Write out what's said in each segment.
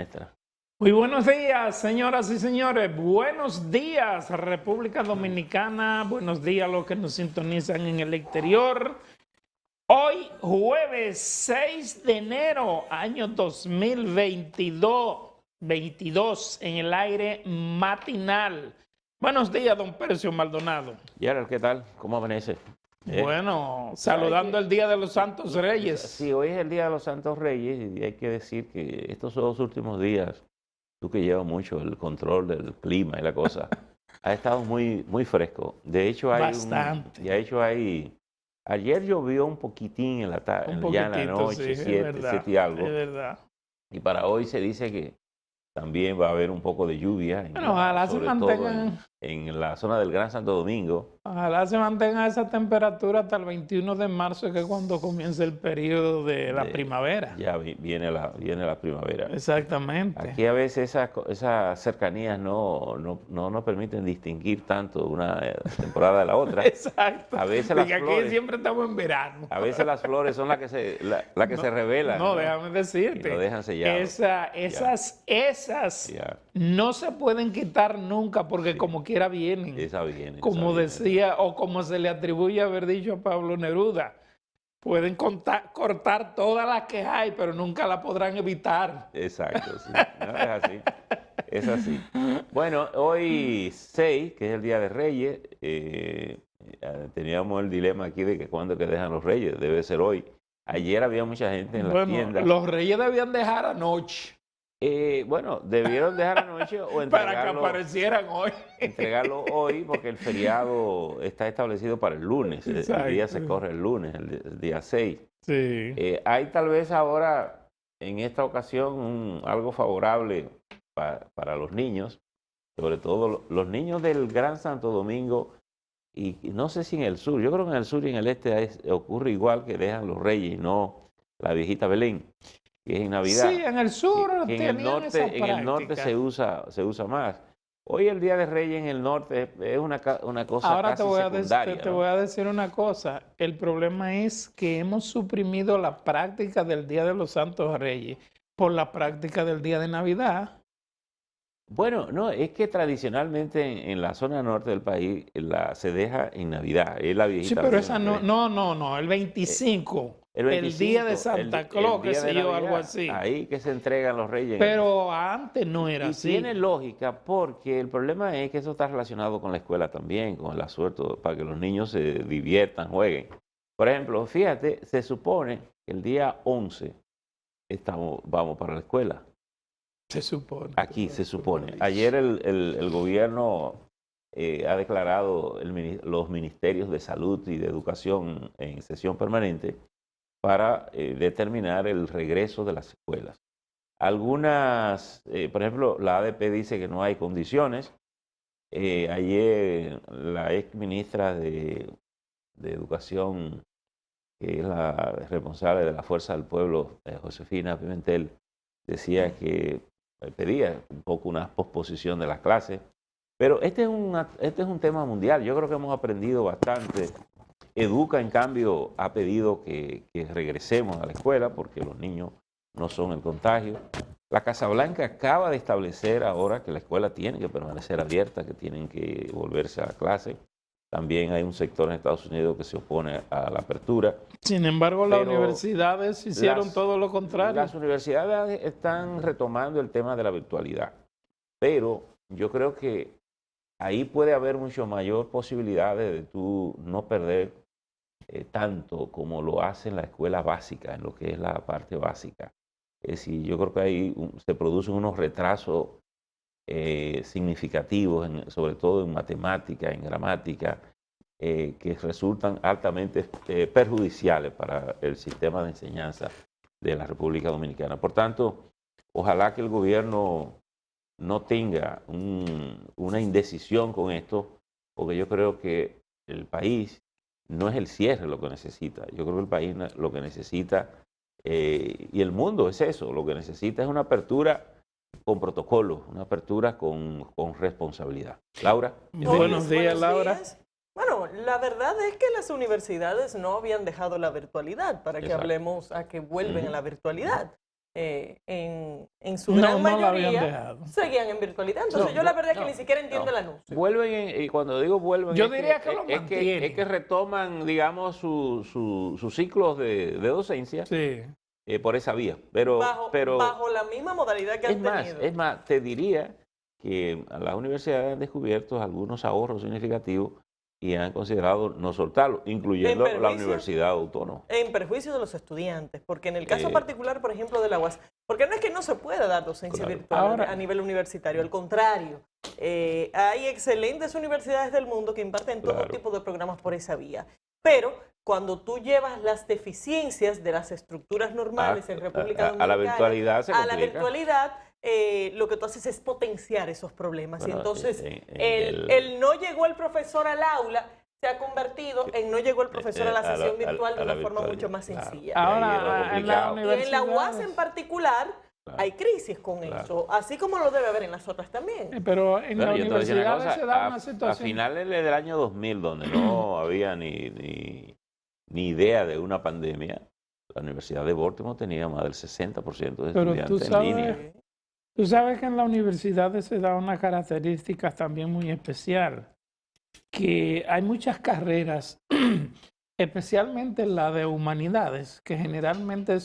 maestra. Muy buenos días, señoras y señores. Buenos días, República Dominicana. Buenos días a los que nos sintonizan en el exterior. Hoy, jueves 6 de enero, año 2022, en el aire matinal. Buenos días, don Percio Maldonado. Gerald, ¿qué tal? ¿Cómo amanece? Bueno, saludando el Día de los Santos Reyes. Sí, hoy es el Día de los Santos Reyes y hay que decir que estos dos últimos días, tú que llevas mucho el control del clima y la cosa, ha estado muy, muy fresco. De hecho, Bastante. ayer llovió un poquitín en la noche, sí, 7 y algo. Es verdad. Y para hoy se dice que también va a haber un poco de lluvia, Ojalá se sobre todo mantengan. en la zona del Gran Santo Domingo. Ojalá se mantenga esa temperatura hasta el 21 de marzo, que es cuando comienza el periodo de la primavera. Ya viene la primavera. Exactamente. Aquí a veces esas cercanías no nos permiten distinguir tanto una temporada de la otra. Exacto. A veces las aquí flores, siempre estamos en verano. a veces las flores son las que se revelan. No, déjame decirte. Y lo dejan sellado. Esas Ya. no se pueden quitar nunca porque como quiera vienen. Esa viene. Como decía, o como se le atribuye haber dicho a Pablo Neruda, pueden cortar todas las que hay, pero nunca la podrán evitar. Exacto, sí. No, es así. Es así. Bueno, hoy 6, que es el Día de Reyes, teníamos el dilema aquí de que cuándo que dejan los Reyes, debe ser hoy. Ayer había mucha gente en las tiendas. Los Reyes debían dejar anoche. Debieron dejar anoche o entregarlo, para que aparecieran hoy. Entregarlo hoy porque el feriado está establecido para el lunes. El día se corre el lunes, el día 6. Sí. Hay tal vez ahora, en esta ocasión, algo favorable para los niños, sobre todo los niños del Gran Santo Domingo y no sé si en el sur. Yo creo que en el sur y en el este ocurre igual, que dejan los Reyes y no la viejita Belén. Que es en Navidad. Sí, en el sur que en el norte se usa más. Hoy el Día de Reyes en el norte es una cosa Ahora casi secundaria. te voy a decir una cosa. El problema es que hemos suprimido la práctica del Día de los Santos Reyes por la práctica del Día de Navidad. Bueno, no, es que tradicionalmente en la zona norte del país se deja en Navidad. Es la viejita. Sí, pero esa no, el 25. El día de Santa Claus, qué sé yo, algo así. Ahí que se entregan los reyes. Pero antes no era así. Y tiene lógica porque el problema es que eso está relacionado con la escuela también, con el asueto, para que los niños se diviertan, jueguen. Por ejemplo, fíjate, se supone que el día 11 vamos para la escuela. Se supone. Aquí se supone. Ayer el gobierno ha declarado los ministerios de salud y de educación en sesión permanente para determinar el regreso de las escuelas. Algunas, por ejemplo, la ADP dice que no hay condiciones. Ayer la ex ministra de Educación, que es la responsable de la Fuerza del Pueblo, Josefina Pimentel, decía que pedía un poco una posposición de las clases. Pero este es un tema mundial. Yo creo que hemos aprendido bastante. Educa, en cambio, ha pedido que regresemos a la escuela porque los niños no son el contagio. La Casa Blanca acaba de establecer ahora que la escuela tiene que permanecer abierta, que tienen que volverse a la clase. También hay un sector en Estados Unidos que se opone a la apertura. Sin embargo, las universidades hicieron todo lo contrario. Las universidades están retomando el tema de la virtualidad, pero yo creo que ahí puede haber mucho mayor posibilidades de tú no perder tanto como lo hacen la escuela básica, en lo que es la parte básica. Es decir, yo creo que ahí se producen unos retrasos significativos, sobre todo en matemática, en gramática, que resultan altamente perjudiciales para el sistema de enseñanza de la República Dominicana. Por tanto, ojalá que el gobierno no tenga una indecisión con esto, porque yo creo que el país no es el cierre lo que necesita. Yo creo que el país lo que necesita, y el mundo es eso, lo que necesita es una apertura con protocolo, una apertura con responsabilidad. Laura. Buenos días, Laura. Bueno, la verdad es que las universidades no habían dejado la virtualidad para que hablemos a que vuelven a la virtualidad. en su No, gran no la habían mayoría dejado. seguían en virtualidad. Entonces yo la verdad es que ni siquiera entiendo el anuncio. Vuelven, y cuando digo vuelven, Yo es diría que lo mantienen. es que retoman, digamos, sus ciclos de docencia Sí. por esa vía. Bajo la misma modalidad que han tenido. Es más, te diría que las universidades han descubierto algunos ahorros significativos y han considerado no soltarlo, incluyendo la Universidad Autónoma. En perjuicio de los estudiantes, porque en el caso Eh, particular, por ejemplo, de la UAS, porque no es que no se pueda dar docencia Claro. virtual Ahora- a nivel universitario, al contrario, hay excelentes universidades del mundo que imparten todo Claro. tipo de programas por esa vía. Pero cuando tú llevas las deficiencias de las estructuras normales en República Dominicana a la virtualidad se a la complica. virtualidad, lo que tú haces es potenciar esos problemas. Bueno, y entonces, el- el no llegó el profesor al aula se ha convertido en no llegó el profesor a la sesión virtual de una forma mucho más sencilla. Ahora, en la Y en la universidad. UAS en particular Claro. hay crisis con Claro. eso, así como lo debe haber en las otras también. Pero en Bueno, la yo te voy a decir una universidad cosa, se da una a situación. finales del año 2000, donde no había ni idea de una pandemia, la Universidad de Baltimore tenía más del 60% de Pero tú estudiantes en línea. Eh, Tú sabes que en la universidad se da una característica también muy especial, que hay muchas carreras, especialmente la de humanidades, que generalmente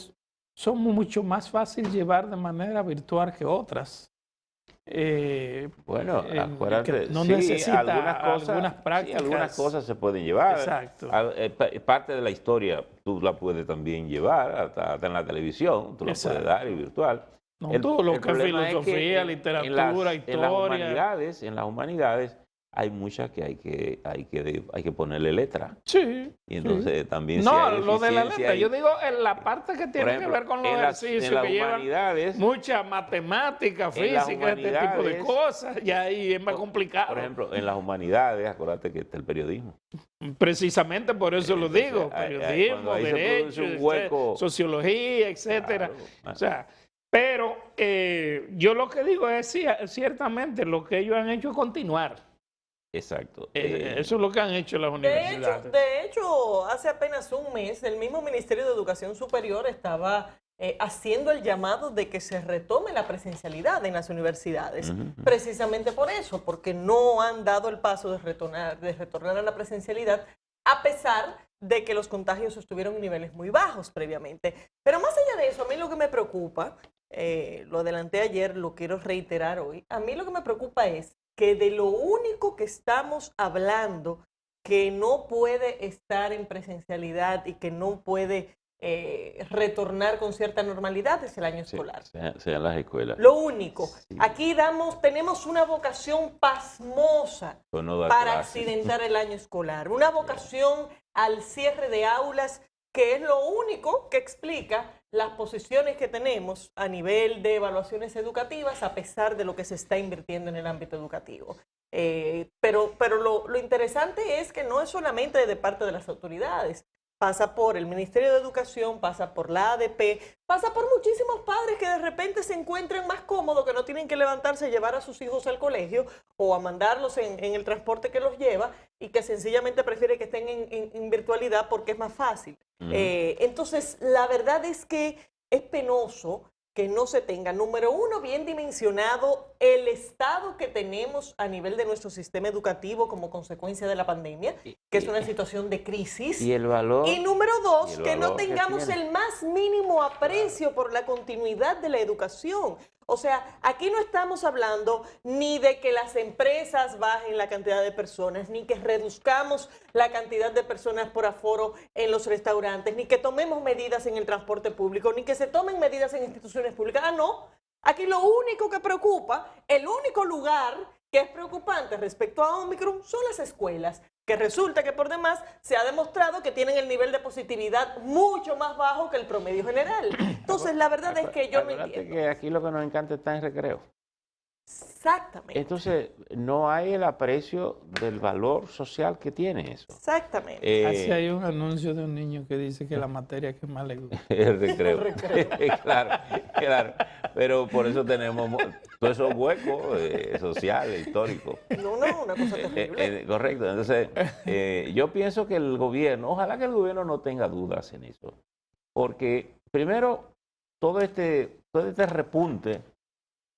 son mucho más fácil llevar de manera virtual que otras. Bueno, que acuérdate, no sí, necesita algunas prácticas. algunas cosas se pueden llevar. Exacto. Parte de la historia tú la puedes también llevar, hasta en la televisión, tú la puedes Exacto. dar y virtual. No, todo lo que es problema filosofía, en literatura, historia. en las humanidades hay muchas que hay que ponerle letra. Sí. Y entonces también si No, hay lo de la eficiencia letra. ahí. Yo digo en la parte que Por tiene ejemplo, que ver con los en ejercicios que llevan humanidades, mucha matemática, en las física, este tipo de humanidades, cosas, y ahí es más complicado. por ejemplo, en las humanidades, acuérdate que está el periodismo. Precisamente por eso lo Entonces, digo, cuando periodismo, ahí se derecho, produce un hueco, sociología, etcétera. claro, O sea, pero yo lo que digo es ciertamente lo que ellos han hecho es continuar. exacto. Eso es lo que han hecho las universidades. De hecho, hace apenas un mes, el mismo Ministerio de Educación Superior estaba haciendo el llamado de que se retome la presencialidad en las universidades. Ujú. Precisamente por eso, porque no han dado el paso de retornar a la presencialidad, a pesar de que los contagios estuvieron en niveles muy bajos previamente. Pero más allá de eso, a mí lo que me preocupa, lo adelanté ayer, lo quiero reiterar hoy, a mí lo que me preocupa es que de lo único que estamos hablando que no puede estar en presencialidad y que no puede retornar con cierta normalidad es el año escolar. Sean las escuelas. Lo único. Sí. Aquí tenemos una vocación pasmosa Pues no dar para clases. accidentar el año escolar. Una vocación al cierre de aulas que es lo único que explica las posiciones que tenemos a nivel de evaluaciones educativas a pesar de lo que se está invirtiendo en el ámbito educativo. Pero lo interesante es que no es solamente de parte de las autoridades. Pasa por el Ministerio de Educación, pasa por la ADP, pasa por muchísimos padres que de repente se encuentran más cómodos, que no tienen que levantarse y llevar a sus hijos al colegio o a mandarlos en el transporte que los lleva y que sencillamente prefiere que estén en virtualidad porque es más fácil. Ujú. Entonces, la verdad es que es penoso que no se tenga, número uno, bien dimensionado el estado que tenemos a nivel de nuestro sistema educativo como consecuencia de la pandemia, que es una situación de crisis. Y el valor. Y número dos, y el que no valor que tengamos tiene. el más mínimo aprecio por la continuidad de la educación. O sea, aquí no estamos hablando ni de que las empresas bajen la cantidad de personas, ni que reduzcamos la cantidad de personas por aforo en los restaurantes, ni que tomemos medidas en el transporte público, ni que se tomen medidas en instituciones públicas. Ah, no. Aquí lo único que preocupa, el único lugar que es preocupante respecto a Omicron son las escuelas, que resulta que por demás se ha demostrado que tienen el nivel de positividad mucho más bajo que el promedio general. Entonces, la verdad es que yo no Acuérdate entiendo. que aquí lo que nos encanta está en recreo. Exactamente. Entonces, no hay el aprecio del valor social que tiene eso. Exactamente. Así hay un anuncio de un niño que dice que la materia que más le gusta. El recreo. Claro, claro. Pero por eso tenemos todos esos huecos sociales, históricos. No, una cosa terrible. Correcto. Entonces, yo pienso que el gobierno, ojalá que el gobierno no tenga dudas en eso. Porque, primero, todo este repunte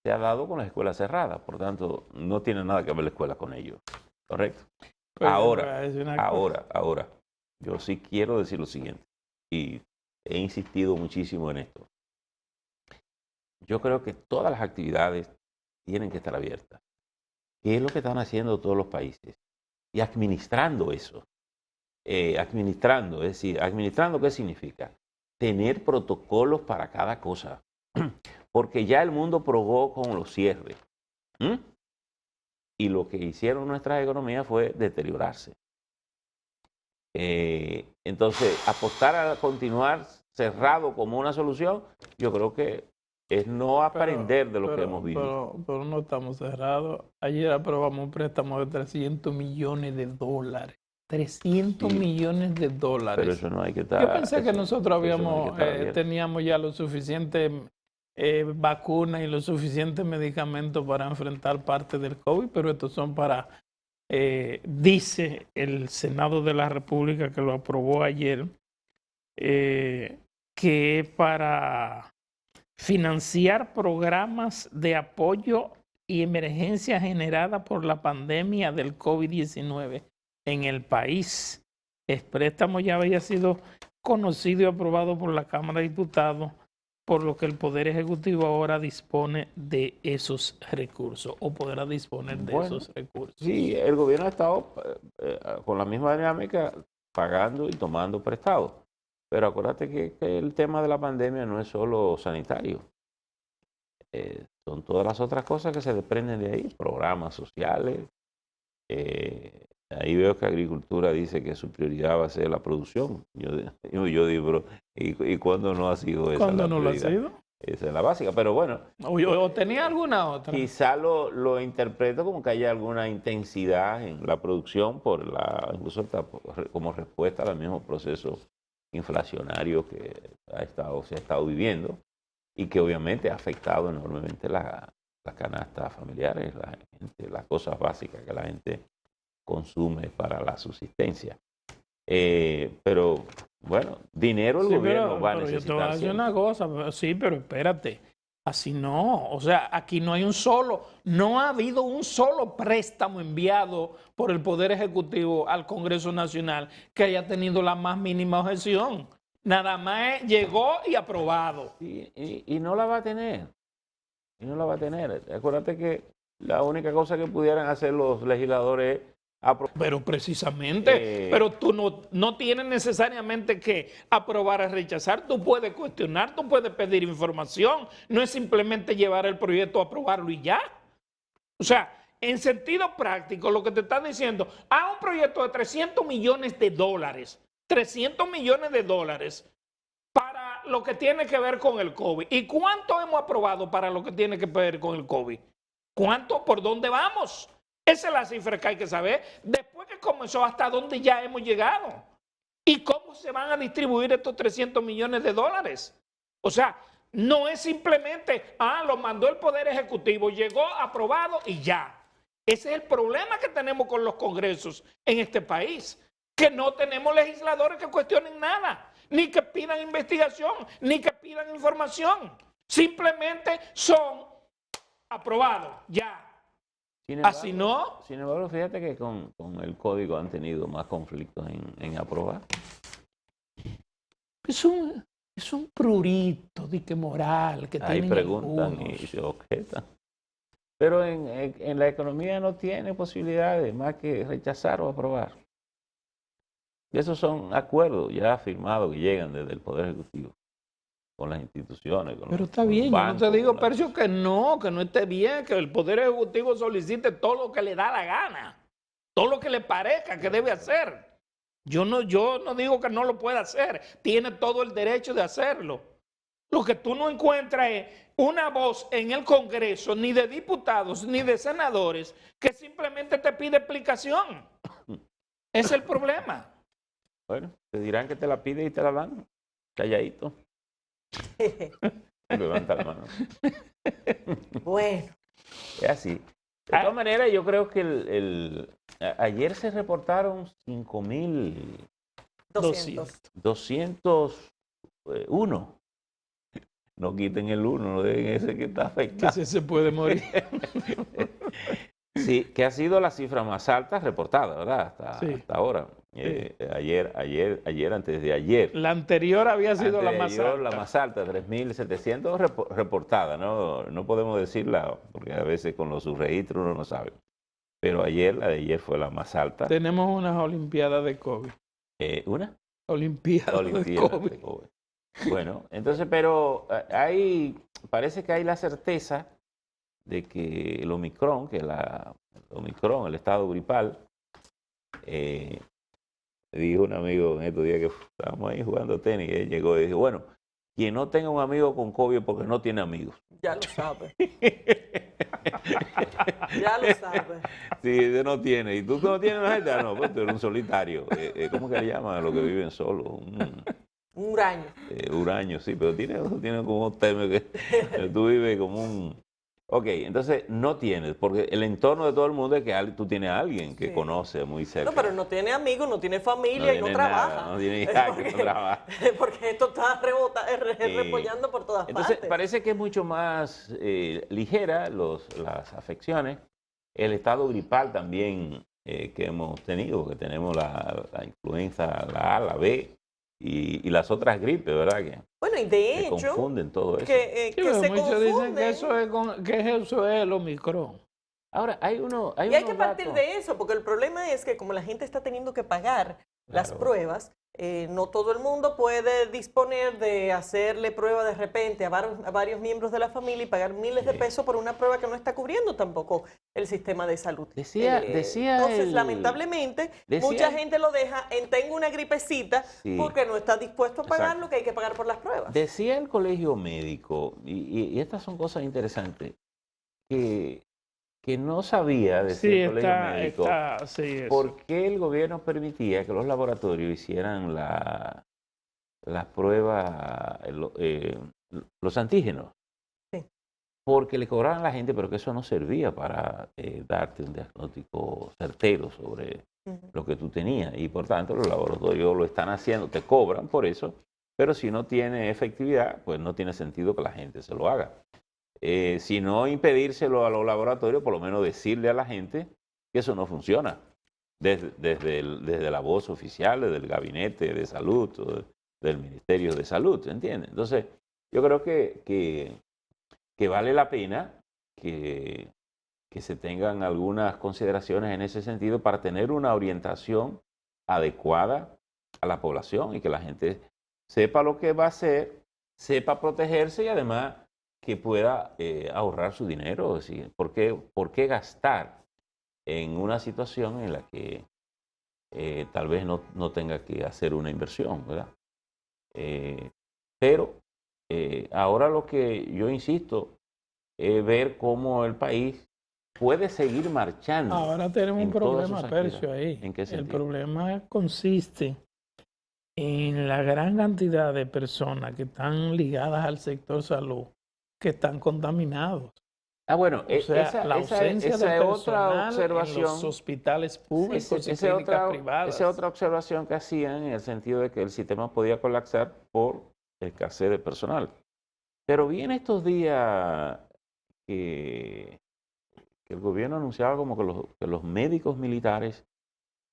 se ha dado con las escuelas cerradas, por tanto, no tiene nada que ver la escuela con ello, ¿correcto? Pero Ahora, yo sí quiero decir lo siguiente, y he insistido muchísimo en esto. Yo creo que todas las actividades tienen que estar abiertas, que es lo que están haciendo todos los países, y administrando eso. Administrando, es decir, administrando, ¿qué significa? Tener protocolos para cada cosa, porque ya el mundo probó con los cierres. Y lo que hicieron nuestras economías fue deteriorarse. Entonces, apostar a continuar cerrado como una solución, yo creo que es no aprender de lo que hemos vivido. Pero no estamos cerrados. Ayer aprobamos un préstamo de 300 millones de dólares. 300 millones de dólares. Pero eso no hay que estar... Yo pensé que nosotros teníamos ya lo suficiente vacunas y los suficientes medicamentos para enfrentar parte del COVID, pero estos son para, dice el Senado de la República que lo aprobó ayer, que es para financiar programas de apoyo y emergencia generada por la pandemia del COVID-19 en el país. El préstamo ya había sido conocido y aprobado por la Cámara de Diputados, por lo que el Poder Ejecutivo ahora dispone de esos recursos o podrá disponer de esos recursos. Sí, el gobierno ha estado con la misma dinámica pagando y tomando prestados. Pero acuérdate que el tema de la pandemia no es solo sanitario. Son todas las otras cosas que se desprenden de ahí, programas sociales. Ahí veo que Agricultura dice que su prioridad va a ser la producción. Yo digo, pero ¿y cuándo no ha sido esa ¿Cuándo la no prioridad? lo ha sido? Esa es la básica, pero bueno. ¿O tenía alguna otra? Quizá lo interpreto como que haya alguna intensidad en la producción, incluso como respuesta al mismo proceso inflacionario que se ha estado viviendo y que obviamente ha afectado enormemente las canastas familiares, las cosas básicas que la gente consume para la subsistencia. Pero bueno, dinero el gobierno va a necesitar. Yo te voy a decir una cosa, sí, pero espérate, así no, o sea, aquí no ha habido un solo préstamo enviado por el Poder Ejecutivo al Congreso Nacional que haya tenido la más mínima objeción. Nada más llegó y aprobado. Y no la va a tener. Y no la va a tener. Acuérdate que la única cosa que pudieran hacer los legisladores es pero precisamente, pero tú no tienes necesariamente que aprobar o rechazar, tú puedes cuestionar, tú puedes pedir información, no es simplemente llevar el proyecto a aprobarlo y ya. O sea, en sentido práctico, lo que te están diciendo, un proyecto de 300 millones de dólares, 300 millones de dólares para lo que tiene que ver con el COVID. ¿Y cuánto hemos aprobado para lo que tiene que ver con el COVID? ¿Cuánto? ¿Por dónde vamos? Esa es la cifra que hay que saber. Después que comenzó, hasta dónde ya hemos llegado. ¿Y cómo se van a distribuir estos 300 millones de dólares? O sea, no es simplemente, lo mandó el Poder Ejecutivo, llegó aprobado y ya. Ese es el problema que tenemos con los congresos en este país. Que no tenemos legisladores que cuestionen nada, ni que pidan investigación, ni que pidan información. Simplemente son aprobados, ya. Así no. Sin embargo, fíjate que con el código han tenido más conflictos en aprobar. Es un prurito de que moral que ahí tienen preguntan algunos. Y se objetan. Pero en la economía no tiene posibilidades más que rechazar o aprobar. Y esos son acuerdos ya firmados que llegan desde el Poder Ejecutivo con las instituciones. Pero está bien, yo no te digo, Percio, que no esté bien, que el Poder Ejecutivo solicite todo lo que le da la gana, todo lo que le parezca que debe hacer. Yo no digo que no lo pueda hacer, tiene todo el derecho de hacerlo. Lo que tú no encuentras es una voz en el Congreso, ni de diputados, ni de senadores, que simplemente te pide explicación. Ese es el problema. Bueno, te dirán que te la pide y te la dan, calladito. Levanta la mano. Bueno. Es así. De todas maneras, yo creo que ayer se reportaron 5.201. no quiten el uno, no dejen ese que está Que afectado. ese se puede morir. Sí, que ha sido la cifra más alta reportada, ¿verdad? Sí. Hasta ahora. Ayer, antes de ayer. La anterior había sido la más Anteayer, alta. La más alta, 3.700 reportada, ¿no? No podemos decirla porque a veces con los subregistros uno no sabe. Pero la de ayer fue la más alta. Tenemos unas Olimpiadas de COVID. ¿Una? Olimpiadas de Olimpiada COVID. de COVID. Bueno, entonces, pero parece que hay la certeza de que el Omicron, el estado gripal, dijo un amigo en estos días que estábamos ahí jugando tenis, y él llegó y dijo, bueno, quien no tenga un amigo con COVID porque no tiene amigos. Ya lo sabe. Ya lo sabe. Sí, ese no tiene. ¿Y tú no tienes una gente? Ah, no, pues tú eres un solitario. ¿Cómo que le llaman a los que viven solos? Un huraño. Huraño, sí, pero tiene como un tema que tú vives como un... Ok, entonces no tienes, porque el entorno de todo el mundo es que tú tienes a alguien que Sí. conoce muy cerca. No, pero no tiene amigos, no tiene familia y no tiene trabaja. nada, no tiene hija que no trabaja. Porque esto está repollando por todas Entonces partes. parece que es mucho más ligera las afecciones. El estado gripal también que hemos tenido, que tenemos la influenza, la A, la B y las otras gripes, ¿verdad? Bueno, y Que de hecho, confunden todo eso. que Sí, pero se muchos dicen confunden. que eso es el Omicron. Ahora, hay Y hay unos que partir datos. de eso, porque el problema es que como la gente está teniendo que pagar las Claro. pruebas, no todo el mundo puede disponer de hacerle prueba de repente a varios miembros de la familia y pagar miles de Sí. pesos por una prueba que no está cubriendo tampoco el sistema de salud. Decía Entonces, lamentablemente, mucha gente lo deja en tengo una gripecita Sí. porque no está dispuesto a pagar Exacto. lo que hay que pagar por las pruebas. Decía el colegio médico, y estas son cosas interesantes, que no sabía, decía Sí, el colegio médico, sí, eso. por qué el gobierno permitía que los laboratorios hicieran las pruebas, los antígenos. Sí. Porque le cobraban a la gente, pero que eso no servía para darte un diagnóstico certero sobre Ujú. lo que tú tenías. Y por tanto, los laboratorios lo están haciendo, te cobran por eso, pero si no tiene efectividad, pues no tiene sentido que la gente se lo haga. Si no impedírselo a los laboratorios, por lo menos decirle a la gente que eso no funciona. Desde la voz oficial, desde el gabinete de salud, o del Ministerio de Salud, ¿entiendes? Entonces, yo creo que vale la pena que se tengan algunas consideraciones en ese sentido para tener una orientación adecuada a la población y que la gente sepa lo que va a hacer, sepa protegerse y además que pueda ahorrar su dinero. Es decir, ¿por qué gastar en una situación en la que tal vez no tenga que hacer una inversión, ¿verdad? Pero ahora lo que yo insisto es ver cómo el país puede seguir marchando. Ahora tenemos un en todas sus problema, Percio, actividades. ahí. ¿En qué El sentido? problema consiste en la gran cantidad de personas que están ligadas al sector salud que están contaminados. Bueno, O sea, la ausencia esa de es otra personal en observación. los hospitales públicos y Esa es clínicas privadas. esa es otra observación que hacían en el sentido de que el sistema podía colapsar por escasez de personal. Pero vi en estos días que el gobierno anunciaba como que los médicos militares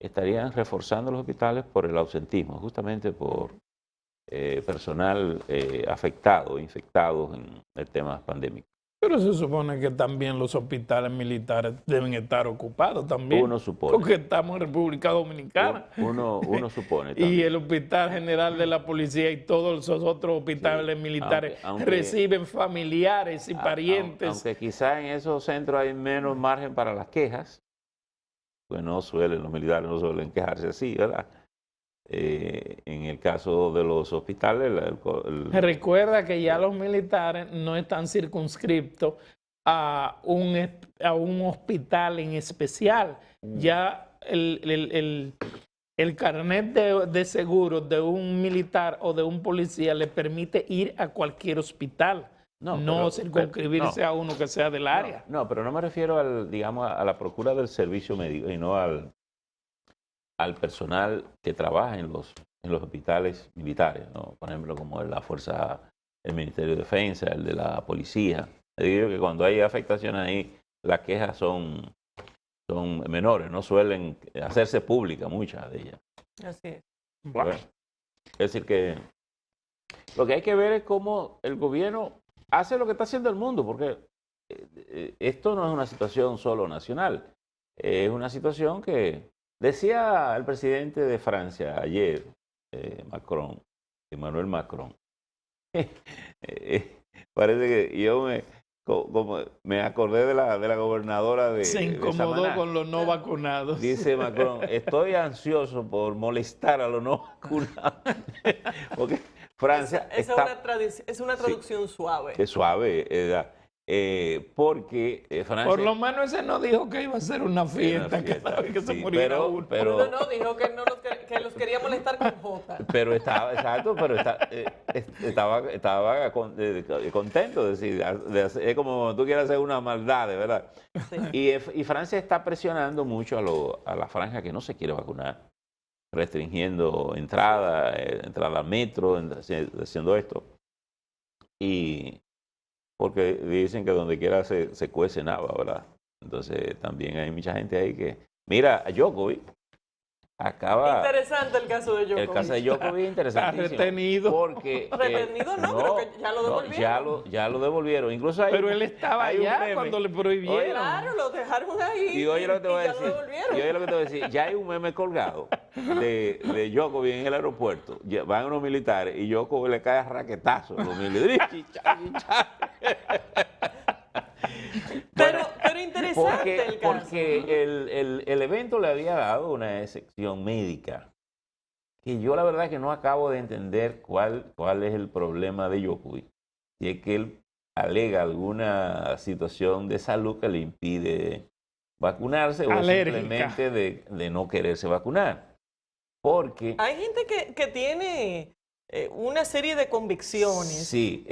estarían reforzando los hospitales por el ausentismo, justamente por personal afectado, infectados en el tema pandémico. Pero se supone que también los hospitales militares deben estar ocupados también. Uno supone. Porque estamos en República Dominicana. Uno supone Y también. el Hospital General de la Policía y todos esos otros hospitales Sí, militares aunque- reciben familiares y parientes. Aunque quizá en esos centros hay menos margen para las quejas, pues los militares no suelen quejarse así, ¿verdad? En el caso de los hospitales, Recuerda que ya los militares no están circunscriptos a un hospital en especial. Ya el carnet de seguro de un militar o de un policía le permite ir a cualquier hospital, no circunscribirse a uno que sea del área. No, pero no me refiero digamos, a la procura del servicio médico, sino al personal que trabaja en los hospitales militares, ¿no? Por ejemplo, como en la Fuerza el Ministerio de Defensa, el de la policía. Le digo que cuando hay afectaciones ahí, las quejas son menores, no suelen hacerse públicas muchas de ellas. Así es. Bueno, es decir que lo que hay que ver es cómo el gobierno hace lo que está haciendo el mundo, porque esto no es una situación solo nacional, es una situación que decía el presidente de Francia ayer, Macron, Emmanuel Macron. Parece que yo me acordé de la gobernadora de Se incomodó Samaná. con los no vacunados. Dice Macron, estoy ansioso por molestar a los no vacunados. Porque Francia Esa es una traducción suave. es suave, porque Francia... Por lo menos ese no dijo que iba a ser una fiesta cada vez que se muriera uno. No, dijo que los quería molestar con J. Pero estaba, exacto, pero estaba contento, es decir, es como tú quieres hacer una maldad, ¿verdad? Sí. Y Francia está presionando mucho a la franja que no se quiere vacunar, restringiendo entrada al metro, haciendo esto. Y porque dicen que donde quiera se cuece nada, ¿verdad? Entonces también hay mucha gente ahí que... Mira, a Djokovic acaba... Interesante el caso de Djokovic. El caso de Djokovic es interesantísimo. Está retenido. Porque, retenido no, creo que ya lo devolvieron. Ya lo devolvieron. Incluso pero él estaba allá cuando le prohibieron. Oye, claro, lo dejaron ahí. Y oye lo que te voy a decir. Y oye lo que te voy a decir. Ya hay un meme colgado de Djokovic en el aeropuerto. Van unos militares y Djokovic le cae a raquetazo a los militares. Pero interesante el caso. Porque el evento le había dado una excepción médica. Y yo la verdad que no acabo de entender cuál es el problema de Djokovic. Si es que él alega alguna situación de salud que le impide vacunarse alérgica, o simplemente de no quererse vacunar. Porque hay gente que tiene una serie de convicciones. Sí.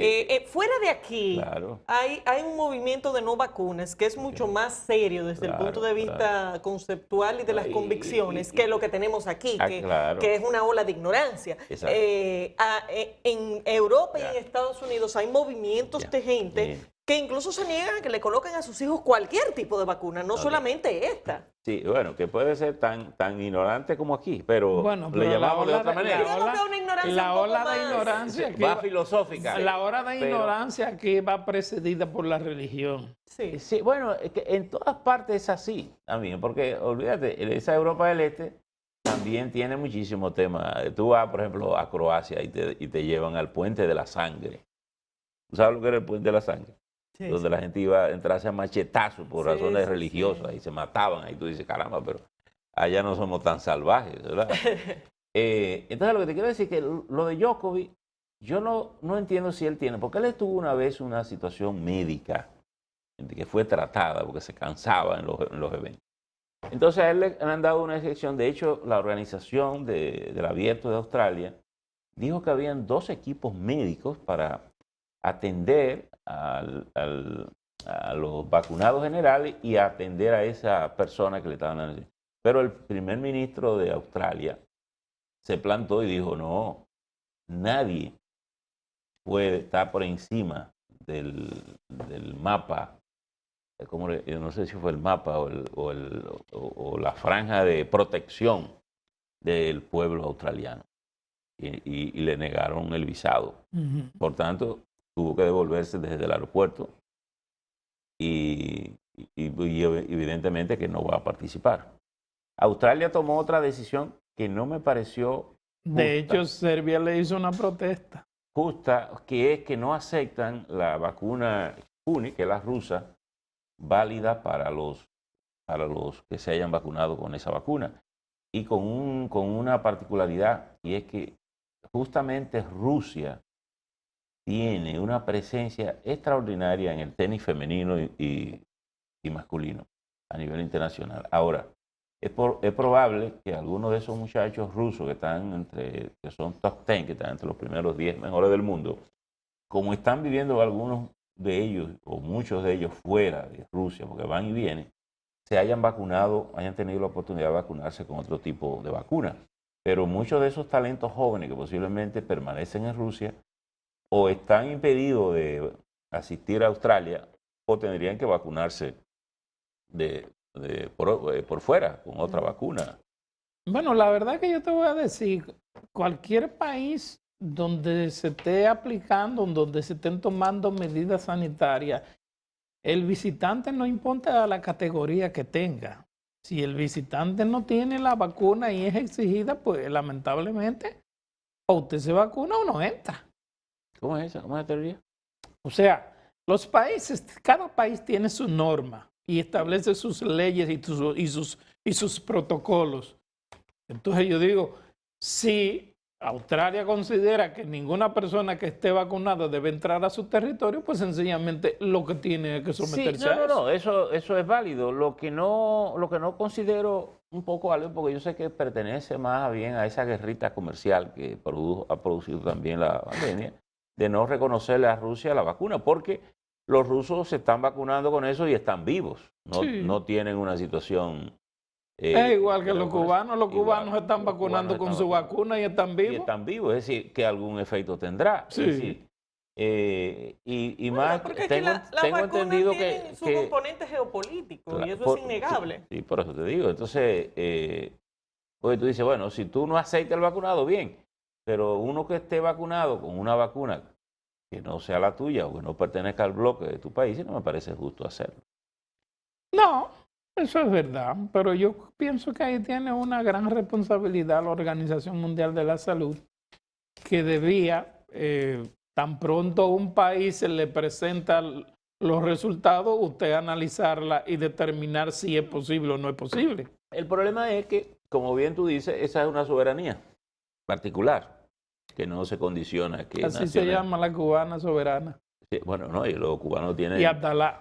Fuera de aquí, claro. hay un movimiento de no vacunas que es mucho más serio desde el punto de vista conceptual y de las convicciones que lo que tenemos aquí, que es una ola de ignorancia. En Europa y en Estados Unidos hay movimientos de gente que incluso se niegan a que le coloquen a sus hijos cualquier tipo de vacuna, no solamente esta. Sí, bueno, que puede ser tan ignorante como aquí, pero le llamamos de otra manera. La ola de ignorancia que va filosófica. La ola de ignorancia que va precedida por la religión. Sí, bueno, es que en todas partes es así también, porque olvídate, esa Europa del Este también tiene muchísimo tema. Tú vas, por ejemplo, a Croacia y te llevan al Puente de la Sangre. ¿Tú sabes lo que era el Puente de la Sangre? Sí, donde la gente iba a entrarse a machetazos por razones religiosas y se mataban. Ahí tú dices, caramba, pero allá no somos tan salvajes, ¿verdad? Entonces lo que te quiero decir es que lo de Djokovic, yo no entiendo si él tiene, porque él tuvo una vez una situación médica que fue tratada porque se cansaba en los eventos. Entonces a él le han dado una excepción. De hecho, la organización del Abierto de Australia dijo que habían 2 equipos médicos para atender a los vacunados generales y atender a esa persona que le estaban dando. Pero el primer ministro de Australia se plantó y dijo, no, nadie puede estar por encima del mapa, yo no sé si fue el mapa o la franja de protección del pueblo australiano. Y le negaron el visado. Por tanto, tuvo que devolverse desde el aeropuerto y evidentemente que no va a participar. Australia tomó otra decisión que no me pareció justa. De hecho, Serbia le hizo una protesta. Justa, que es que no aceptan la vacuna Sputnik, que es la rusa, válida para los que se hayan vacunado con esa vacuna. Y con una particularidad, y es que justamente Rusia tiene una presencia extraordinaria en el tenis femenino y masculino a nivel internacional. Ahora, es probable que algunos de esos muchachos rusos que son top 10, que están entre los primeros 10 mejores del mundo, como están viviendo algunos de ellos o muchos de ellos fuera de Rusia, porque van y vienen, se hayan vacunado, hayan tenido la oportunidad de vacunarse con otro tipo de vacuna. Pero muchos de esos talentos jóvenes que posiblemente permanecen en Rusia, o están impedidos de asistir a Australia o tendrían que vacunarse por fuera con otra vacuna. Bueno, la verdad que yo te voy a decir, cualquier país donde se esté aplicando, donde se estén tomando medidas sanitarias, el visitante no importa la categoría que tenga. Si el visitante no tiene la vacuna y es exigida, pues lamentablemente o usted se vacuna o no entra. ¿Cómo es esa? ¿Cómo es la teoría? O sea, los países, cada país tiene su norma y establece sus leyes y sus protocolos. Entonces yo digo, si Australia considera que ninguna persona que esté vacunada debe entrar a su territorio, pues sencillamente lo que tiene es que someterse a eso. No, eso es válido. Lo que no considero un poco válido, porque yo sé que pertenece más bien a esa guerrita comercial que ha producido también la pandemia, de no reconocerle a Rusia la vacuna, porque los rusos se están vacunando con eso y están vivos, no tienen una situación... es igual que los cubanos se están vacunando con su vacuna y están vivos. Y están vivos, es decir, que algún efecto tendrá. Sí. Es decir, y más, porque tengo entendido que... su componente geopolítico, y eso es innegable. Sí, por eso te digo. Entonces, pues tú dices, bueno, si tú no aceitas el vacunado, bien, pero uno que esté vacunado con una vacuna que no sea la tuya o que no pertenezca al bloque de tu país, no me parece justo hacerlo. No, eso es verdad, pero yo pienso que ahí tiene una gran responsabilidad la Organización Mundial de la Salud, que debía, tan pronto un país se le presenta los resultados, usted analizarla y determinar si es posible o no es posible. El problema es que, como bien tú dices, esa es una soberanía particular, que no se condiciona. Así se llama la cubana soberana. Sí, bueno, no, y los cubanos tienen... Y Abdalá.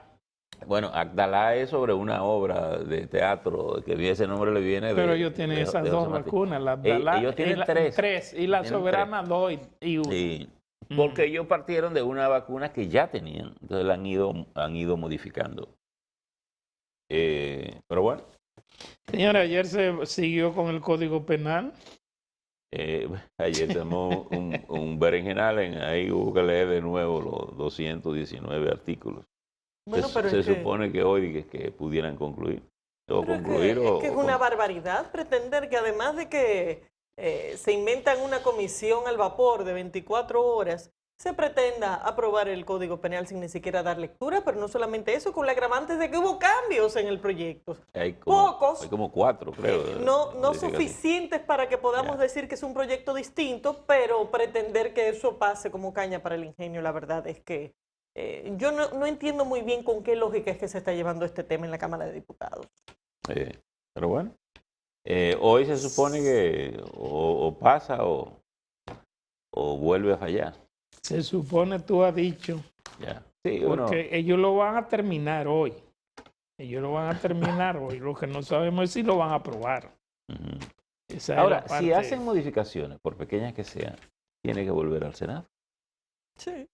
Bueno, Abdalá es sobre una obra de teatro, que ese nombre le viene de... Pero ellos tienen esas dos vacunas, la Abdalá. Ellos tienen tres. Y la soberana dos y uno. Sí, porque ellos partieron de una vacuna que ya tenían, entonces la han ido modificando. Pero bueno. Señora, ayer se siguió con el Código Penal. Ayer tenemos un berenjenal, ahí hubo que leer de nuevo los 219 artículos. Bueno, pero se supone que hoy que pudieran concluir. Es que es una barbaridad pretender que además de que se inventan una comisión al vapor de 24 horas, se pretenda aprobar el Código Penal sin ni siquiera dar lectura, pero no solamente eso, con la agravante de que hubo cambios en el proyecto. Pocos. Hay como 4, creo. No suficientes para que podamos decir que es un proyecto distinto, pero pretender que eso pase como caña para el ingenio, la verdad es que yo no entiendo muy bien con qué lógica es que se está llevando este tema en la Cámara de Diputados. Pero bueno, hoy se supone que o pasa o vuelve a fallar. Se supone, tú has dicho. Ya. Sí, porque ellos lo van a terminar hoy. Ellos lo van a terminar hoy. Lo que no sabemos es si lo van a aprobar. Ahora, si hacen modificaciones, por pequeñas que sean, tiene que volver al Senado. Sí.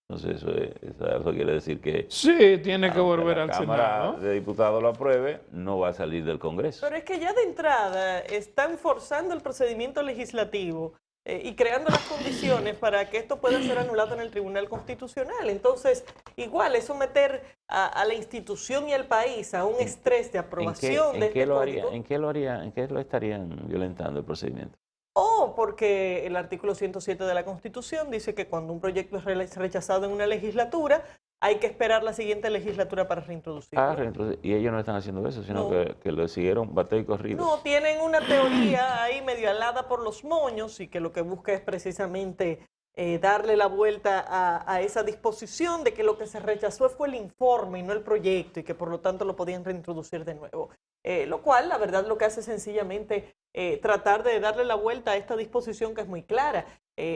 Entonces, eso quiere decir que... Sí, tiene que volver al Senado. La Cámara de Diputados lo apruebe, no va a salir del Congreso. Pero es que ya de entrada están forzando el procedimiento legislativo y creando las condiciones para que esto pueda ser anulado en el Tribunal Constitucional. Entonces, igual es someter a la institución y al país a un estrés de aprobación de este código. ¿En qué lo estarían violentando el procedimiento? Porque el artículo 107 de la Constitución dice que cuando un proyecto es rechazado en una legislatura, hay que esperar la siguiente legislatura para reintroducirlo. Y ellos no están haciendo eso, sino que lo siguieron bateo y corrido. No, tienen una teoría ahí medio alada por los moños y que lo que busca es precisamente darle la vuelta a esa disposición de que lo que se rechazó fue el informe y no el proyecto y que por lo tanto lo podían reintroducir de nuevo. Lo cual, la verdad, lo que hace es sencillamente tratar de darle la vuelta a esta disposición que es muy clara.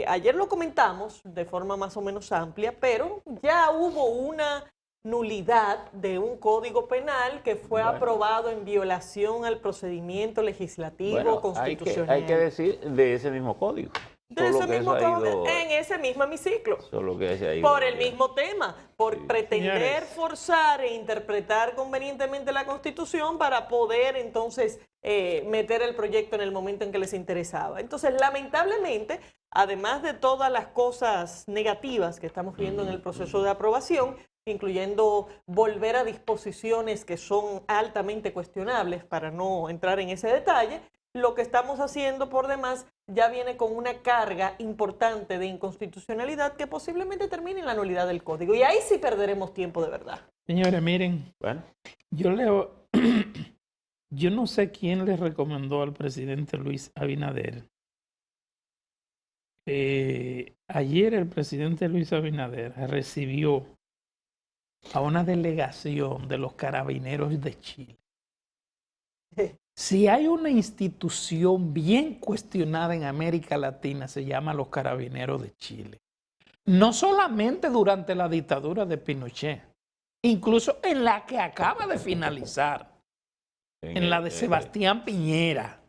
Ayer lo comentamos de forma más o menos amplia, pero ya hubo una nulidad de un código penal que fue aprobado en violación al procedimiento legislativo constitucional. Hay que decir de ese mismo código. de Solo ese que mismo eso ha ido- en ese mismo hemiciclo. Solo que se ha ido Por el bien. mismo tema, por Sí. pretender Señores. forzar e interpretar convenientemente la Constitución para poder entonces meter el proyecto en el momento en que les interesaba. Entonces, lamentablemente, además de todas las cosas negativas que estamos viendo en el proceso de aprobación, incluyendo volver a disposiciones que son altamente cuestionables, para no entrar en ese detalle, lo que estamos haciendo por demás ya viene con una carga importante de inconstitucionalidad que posiblemente termine en la nulidad del código. Y ahí sí perderemos tiempo de verdad. Señores, miren, Bueno, yo leo, yo no sé quién le recomendó al presidente Luis Abinader. Ayer el presidente Luis Abinader recibió a una delegación de los carabineros de Chile. Si hay una institución bien cuestionada en América Latina, se llama los Carabineros de Chile. No solamente durante la dictadura de Pinochet, incluso en la que acaba de finalizar, en la de Sebastián Piñera.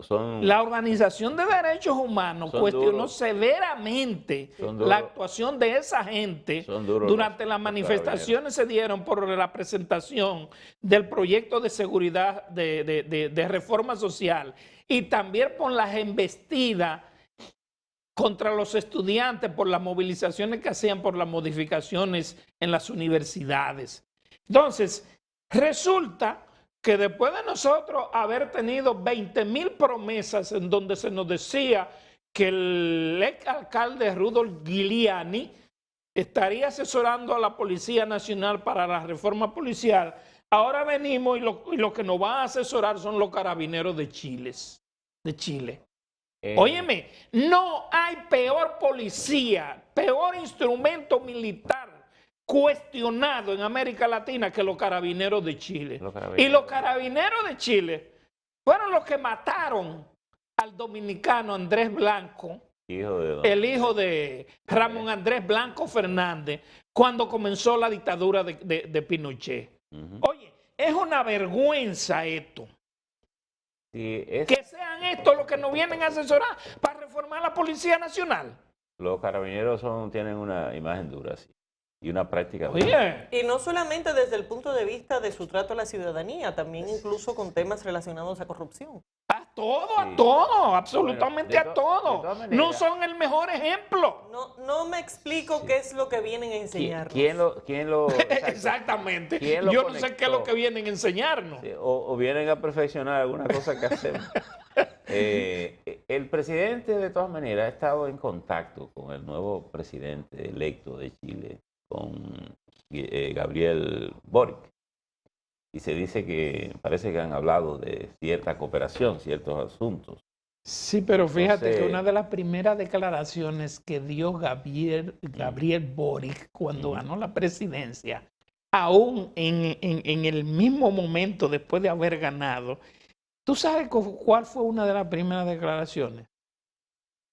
son La Organización de Derechos Humanos Son cuestionó duros. severamente Son duros. la actuación de esa gente Son duros durante los- las los manifestaciones se dieron por la presentación del proyecto de seguridad de reforma social y también por las embestidas contra los estudiantes por las movilizaciones que hacían por las modificaciones en las universidades. Entonces, resulta que después de nosotros haber tenido 20,000 promesas en donde se nos decía que el ex alcalde Rudolf Giuliani estaría asesorando a la Policía Nacional para la reforma policial, ahora venimos y lo que nos va a asesorar son los carabineros de Chile. Óyeme, no hay peor policía, peor instrumento militar cuestionado en América Latina que los carabineros de Chile. Y los carabineros de Chile fueron los que mataron al dominicano Andrés Blanco, el hijo de Ramón Andrés Blanco Fernández, cuando comenzó la dictadura de Pinochet. Oye, es una vergüenza esto. Sí, Que sean estos los que nos vienen a asesorar para reformar la Policía Nacional. los carabineros tienen una imagen dura, sí, y una práctica dura. Oye, Y no solamente desde el punto de vista de su trato a la ciudadanía, también incluso con temas relacionados a corrupción. a todo, Sí. a todo, absolutamente Bueno, a de todo. todas maneras- No son el mejor ejemplo. No me explico qué es lo que vienen a enseñarnos. ¿Quién lo exacto. Exactamente. ¿Quién lo Yo no sé qué es lo conectó? que vienen a enseñarnos. Sí, o vienen a perfeccionar alguna cosa que hacemos. El presidente, de todas maneras, ha estado en contacto con el nuevo presidente electo de Chile, con Gabriel Boric. Y se dice que parece que han hablado de cierta cooperación, ciertos asuntos. Sí, pero fíjate Entonces- que una de las primeras declaraciones que dio Gabriel Boric cuando ganó la presidencia, aún en el mismo momento después de haber ganado, ¿tú sabes cuál fue una de las primeras declaraciones?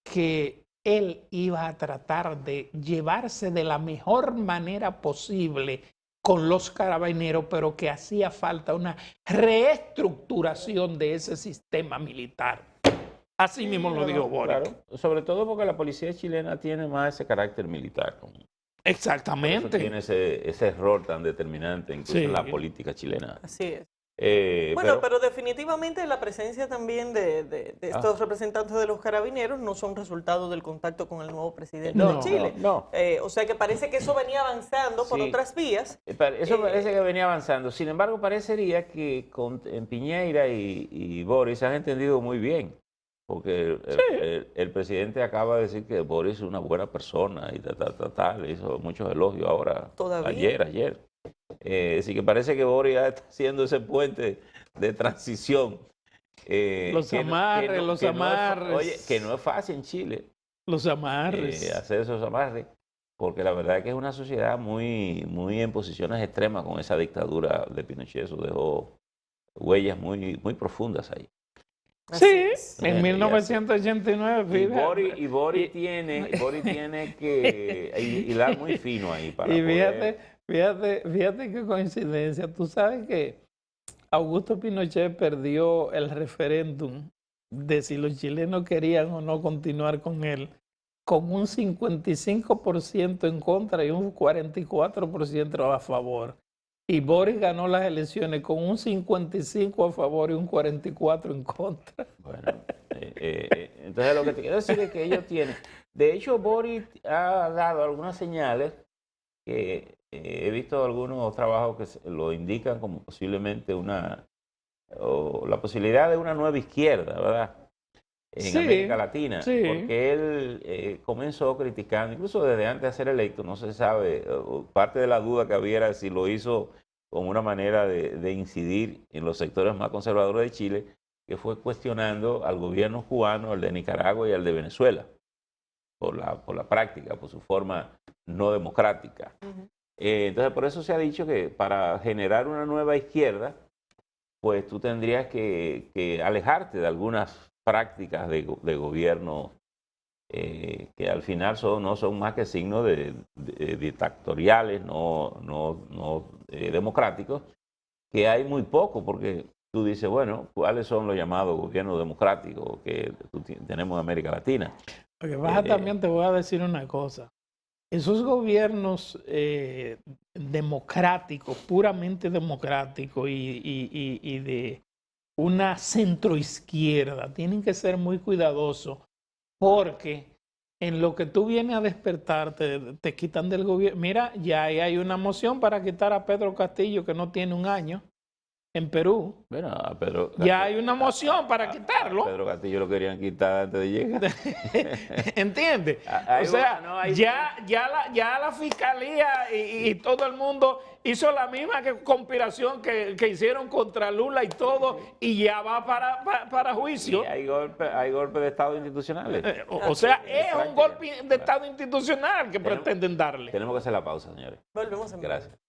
Que él iba a tratar de llevarse de la mejor manera posible con los carabineros, pero que hacía falta una reestructuración de ese sistema militar. Así mismo lo dijo Boric. Claro, sobre todo porque la policía chilena tiene más ese carácter militar. Por eso Exactamente. tiene ese error tan determinante incluso Sí. en la política chilena. Así es. Pero- Pero definitivamente la presencia también de estos representantes de los carabineros no son resultado del contacto con el nuevo presidente No, de Chile. no. O sea que parece que eso venía avanzando por Sí. otras vías. Eso parece que venía avanzando. Sin embargo, parecería que en Piñera y Boris han entendido muy bien. Porque el presidente acaba de decir que Boris es una buena persona y tal. Le hizo muchos elogios ahora. Todavía. Ayer. Así que parece que Boris ya está haciendo ese puente de transición. Los amarres, los amarres. Oye, que no es fácil en Chile Los amarres. hacer esos amarres, porque la verdad es que es una sociedad muy, muy en posiciones extremas con esa dictadura de Pinochet. Eso dejó huellas muy, muy profundas ahí. Así Sí, es. en 1989, Y fíjate. Boris tiene que hilar muy fino ahí para Y poder... fíjate qué coincidencia. Tú sabes que Augusto Pinochet perdió el referéndum de si los chilenos querían o no continuar con él, con un 55% en contra y un 44% a favor. Y Boric ganó las elecciones con un 55 a favor y un 44 en contra. Bueno, entonces lo que te quiero decir es que ellos tienen... De hecho, Boric ha dado algunas señales que he visto algunos trabajos que lo indican como posiblemente la posibilidad de una nueva izquierda, ¿verdad? En América Latina, sí. porque él comenzó criticando, incluso desde antes de ser electo, no se sabe, parte de la duda que había era si lo hizo como una manera de incidir en los sectores más conservadores de Chile, que fue cuestionando al gobierno cubano, al de Nicaragua y al de Venezuela, por la práctica, por su forma no democrática. Entonces, por eso se ha dicho que para generar una nueva izquierda, pues tú tendrías que alejarte de algunas prácticas de gobierno que al final no son más que signos de dictatoriales, no democráticos, que hay muy poco, porque tú dices, bueno, ¿cuáles son los llamados gobiernos democráticos que tenemos en América Latina? Lo que pasa también, te voy a decir una cosa. Esos gobiernos democráticos, puramente democráticos y de una centroizquierda, tienen que ser muy cuidadosos porque en lo que tú vienes a despertarte, te quitan del gobierno. Mira, ya hay una moción para quitar a Pedro Castillo que no tiene un año en Perú. Bueno, a Pedro Castillo, ya hay una moción para quitarlo. A Pedro Castillo lo querían quitar antes de llegar. ¿Entiendes? O sea, ya la fiscalía y todo el mundo hizo la misma conspiración que hicieron contra Lula y todo, y ya va para juicio. Y hay golpes de Estado institucionales. O sea, es un golpe de Estado institucional que pretenden darle. Tenemos que hacer la pausa, señores. Volvemos en breve. Gracias.